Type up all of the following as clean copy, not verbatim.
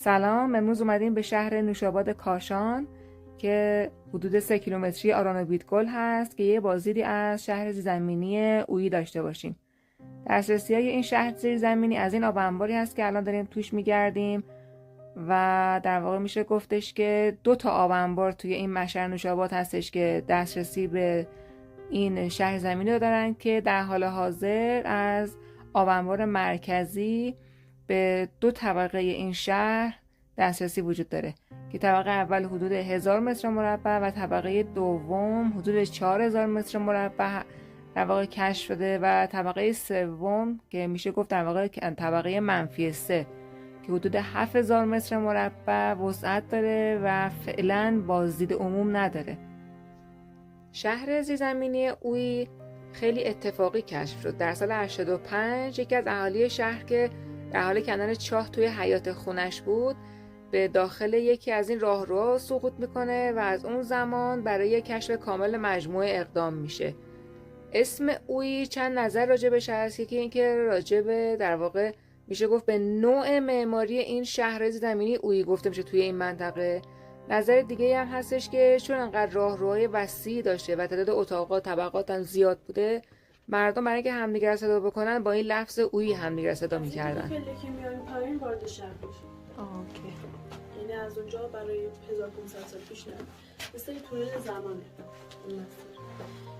سلام، امروز اومدیم به شهر نوشاباد کاشان که حدود 3 کیلومتری آران و بیدگل هست که یه بازدیدی از شهر زیرزمینی اویی داشته باشیم. دسترسی‌های این شهر زیرزمینی از این آب انباری هست که الان داریم توش میگردیم و در واقع میشه گفتش که 2 تا آب انبار توی این مشهد نوشاباد هستش که دسترسی به این شهر زمینی رو دارن که در حال حاضر از آب انبار مرکزی به 2 طبقه این شهر دسترسی وجود داره که طبقه اول حدود 1000 متر مربع و طبقه دوم حدود 4000 متر مربع در واقع کشف شده و طبقه سوم که میشه گفت در واقع طبقه -3 که حدود 7000 متر مربع وسعت داره و فعلا بازدید عموم نداره. شهر زیرزمینی اویی خیلی اتفاقی کشف شد. در سال 85 یکی از اهالی شهر که در حال کندن چاه توی حیاط خونش بود به داخل یکی از این راهروها سقوط میکنه و از اون زمان برای کشف کامل مجموعه اقدام میشه. اسم اویی چند نظر راجبش هست. یکی اینکه راجب در واقع میشه گفت به نوع معماری این شهر زیرزمینی اویی گفته میشه توی این منطقه. نظر دیگه هم هستش که چون انقدر راهروهای وسیع داشته و تعداد اتاقات طبقات هم زیاد بوده، مردم برای اینکه همدیگر رو صدا بکنن با این لفظ اویی همدیگر رو صدا میکردن. پله که میایم پایین وارد شهر میشه. اوکی. یعنی از اونجا برای 1500 سال پیش نه. مثل طول زمانه.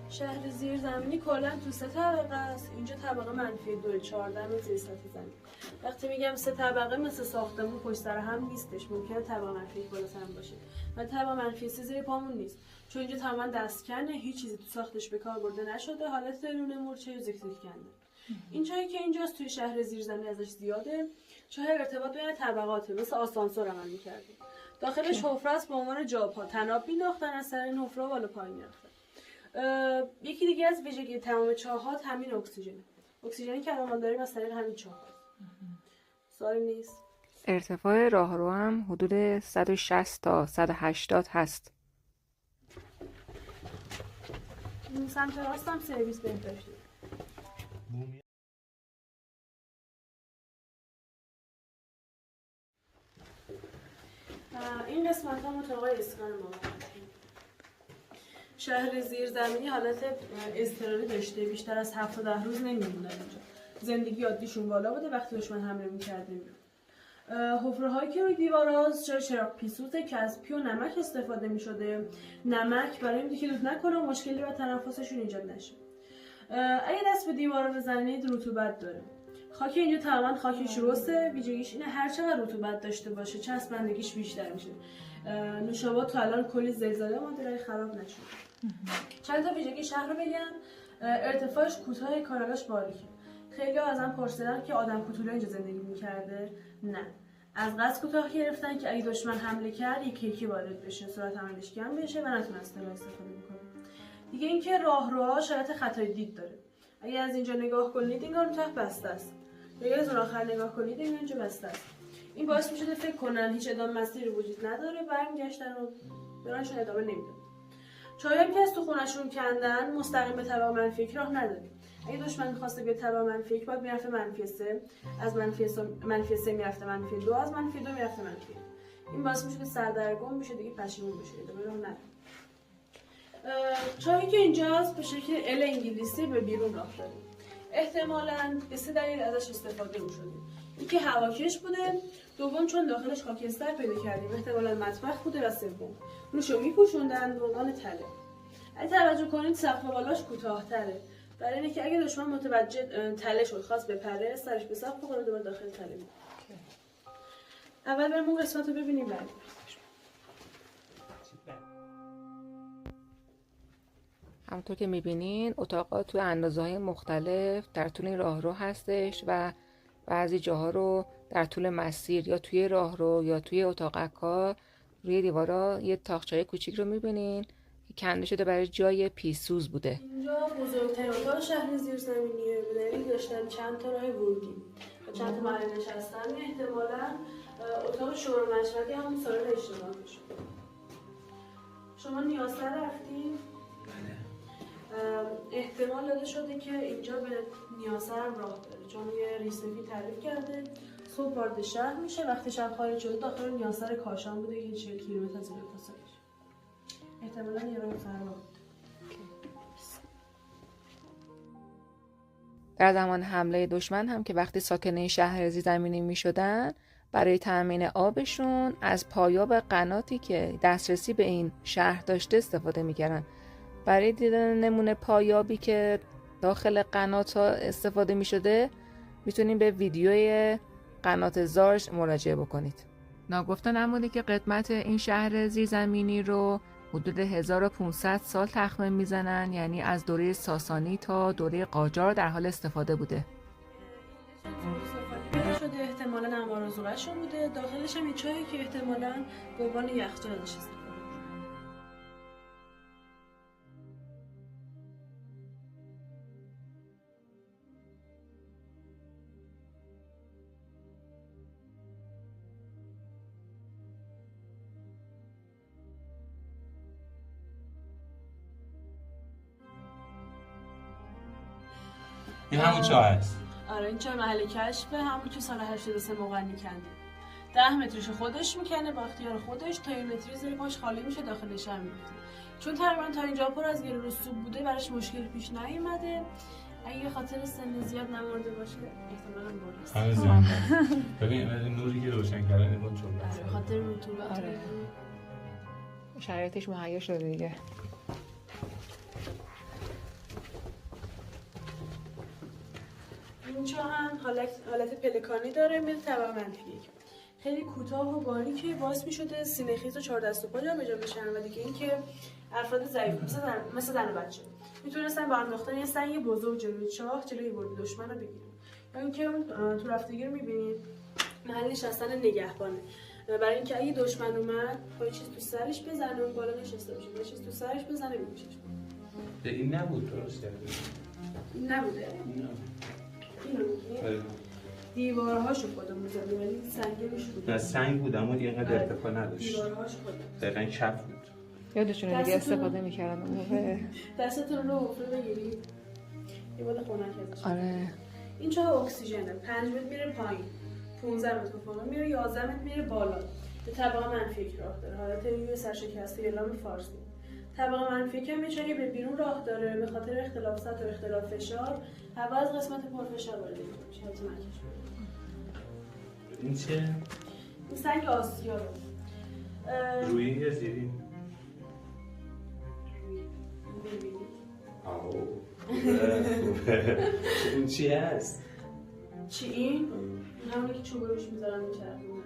شهر زیرزمینی کلا تو 3 طبقه است. اینجا طبقه -2 14 متر زیر سطح زمین. وقتی میگم 3 طبقه مثل ساختمون پشت سر هم نیستش. ممکنه طبقه -1 بالاتر هم باشه. و طبقه -3 زیر پامون نیست. چون اینجا تماما دستکنه، هیچ چیزی تو ساختش به کار برده نشده، حالت درون مورچه و زیک کنده. این چایی که اینجاست توی شهر زیرزمینی ازش زیاده. چاه ارتباط بین طبقاته، مثل آسانسور عمل می‌کرده. داخلش حفره است به عنوان جاپا، تناب می‌انداختن از سر این حفره بالا پایین می‌رفتن. یکی دیگه از ویژگی تمام چاه‌ها همین اکسیژنی که الان داریم از طریق همین چاه. سوالی نیست. ارتفاع راهرو هم حدود 160 تا 180 هست. سمت راست هم سرویس بهداشتی. این قسمت ها اتاقای اسکان ما شهر زیرزمینی حالت اضطراری داشته، بیشتر از 7 تا 10 روز نمیموندن اینجا. زندگی عادیشون بالا بوده، وقتی دشمن حمله می‌کرد نمی‌رفت. حفره هایی که روی دیوارهاست چراغ پیسوزه که از پی و نمک استفاده می‌شده. نمک برای اینکه که دود نکنه و مشکلی با تنفسشون ایجاد نشه. اگه دست به دیوارا بزنید رطوبت داره. خاک اینجا تقریبا خاک شروسه، ویژگیش اینه هر چقدر رطوبت داشته باشه چسبندگیش بیشتر میشه. نوشاباد تا الان کلی زلزله مدیرای خراب نشد. چند تا ویژگی شهر رو بگم. ارتفاعش کوتاه، کانالاش باریکه. خیلی ازم پرسیدن که آدم کوتوله اینجا زندگی میکرده. نه، از قصد کوتاه گرفتن که اگه دشمن حمله کرد یک کیکی وارد بشه، سرعت حملش کم بشه و نتونسته استفاده بکنه. دیگه اینکه راهروها شرایط خطای دید داره. اگه از اینجا نگاه کنید انگار ته بسته است. اگه از اون آخر نگاه کنید انگار اینجا بسته است. این باعث میشه فکر کنن هیچ ادامه مسیری وجود نداره، برمیگشتن و براشون ادامه نمیدن. چاهایی که از تو خونشون کندن مستقیم به طبقه -1 راه نداره. اگه دشمن می‌خواسته بیاد طبقه -1 باید میرفته -3، از -3 میرفته -2، از -2 میرفته -1. این باعث میشه که سردرگم میشه، دیگه پشیمون بشه، ادامه راه نداره. چاهی که اینجاست به شکل ال انگلیسی به بیرون راه داره. احتمالاً به 3 دلیل ازش استفاده می‌شده. یکی هواکش بوده، دوم چون داخلش خاکستر پیدا کردیم احتمالاً مطبخ بوده و سوم روشو می‌پوشوندن به عنوان تله. اگه توجه کنید سقف بالاش کوتاه‌تره. برای اینه که اگه دشمن متوجه تله شد خواست بپره، سرش به سقف بخوره دوباره داخل تله میاد. اول بریم اون قسمت رو ببینیم بعد. همونطور که میبینین اتاقا توی اندازه‌های مختلف در طول این راهرو هستش و بعضی جاها رو در طول مسیر یا توی راهرو یا توی اتاقک‌ها روی دیوارا یه تاقچه‌های کوچیک رو میبینین که کنده شده برای جای پیسوز بوده. اینجا بزرگترین اتاق شهر زیرزمینیه، به دلیل داشتن چند تا راه ورودی و چند تا محل نشستن. احتمالاً اتاق شور و مشورتی همون سالن اجتماع میشه. شما نیاسر رفتین؟ احتمال داده شده که اینجا به نیاسر هم راه داره، چون یه ریسفی تعریف کرده صبح وارد شهر میشه، وقتی شب خارج شده داخل نیاسر کاشان بوده که 40 کیلومتر از اونجا فاصله داشت. احتمالاً یه راه فرار بود. در زمان حمله دشمن هم که وقتی ساکنه شهر زیرزمینی می شدن، برای تأمین آبشون از پایاب قناتی که دسترسی به این شهر داشته استفاده می کردن. برای دیدن نمونه پایابی که داخل قنات ها استفاده می شده میتونیم به ویدیوی قنات زارش مراجعه بکنید. ناگفته نمونه که قدمت این شهر زیرزمینی رو حدود 1500 سال تخمین میزنن، یعنی از دوره ساسانی تا دوره قاجار در حال استفاده بوده. شده احتمالاً انبار و ذوق‌شون بوده، داخلش هم یه چاهی که احتمالاً به عنوان یخچال ازش استفاده می‌کنن. این همون چاه هست. آره این چاه محل کشفه، همون که سال 83 مغنی کنده. 10 مترش خودش میکنه با اختیار خودش، تا این متری زیر پاش خالی میشه داخلش هم میفته. چون تقریبا تا اینجا پر از گل و رسوب بوده براش مشکل پیش نیومده. اگه خاطر سن زیاد نمورده باشه احتمالاً همه ببین نوری که روشن کردن این چون به خاطر رطوبت. آره. شرایطش مهیا شده دیگه. این چاه هم حالت پلکانی داره، میره طبقه منفی 1. خیلی کوتاه و باریکه، باعث می‌شده سینه خیز و 4 دست و پا جابجا بشن و دیگه اینکه افراد ضعیف مثل زن و بچه میتونستن با انداختن یه سنگ بزرگ جلوی چاه جلوی ورود دشمن رو بگیرن. یا اینکه تو رفتگی رو می‌بینید محل نشستن نگهبانه، برای اینکه اگه دشمن اومد با چیز تو سرش بزنه اون بالا نشسته باشه، با چیز تو سرش بزنه می‌کشه. این نبود درسته؟ این نبوده. دیوارهاشو خودمون زدیم، ولی سنگش بود. نه سنگ بود اما اینقدر ارتفاع نداشت. دیوارهاشو خودمون. دقیقاً کف بود. یادشونه دیگه استفاده میکردن اون موقع. دستتون رو حفره بگیرید. یه بال خنک ازش. آره. این چاه اکسیژنه. 5 متر میره پایین. 15 متر فاصله میره، 11 متر میره بالا. به طبقه منفی 1 راه داره. حالت یه سرشکسته اعلام فارسی. طبقه منفی که میشه به بیرون راه داره، به خاطر اختلاف سطح و اختلاف فشار هوا از قسمت پرفشار وارد میشه. این چه؟ این سنگ آسیا رو روی یا زیری؟ ببینید. این چی هست؟ چی این؟ همونی که چوب روش میذارن میچرخونه. این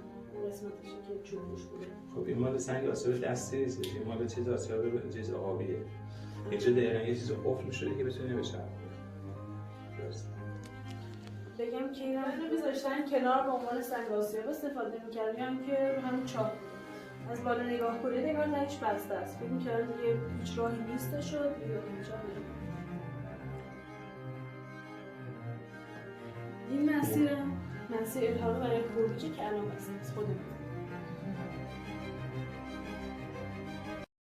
قسمتشه که چوب روش بوده. خب این مال سنگ آسیا دستی نیست، این مال چیز آسیا به چیز آبیه. اینجا دقیقاً یه چیز قفل شده که بتونه بچرخونه. درست. بگم که اینا رو میذاشتن کنار به عنوان سنگ آسیاب استفاده میکردن که رو همین چاه از بالا نگاه کنید نگاه تایش بسته است. فکر میکردن دیگه هیچ راهی نیست شد یا اینجا این مسیر الهام برای خروجی که الان بسته است خودمون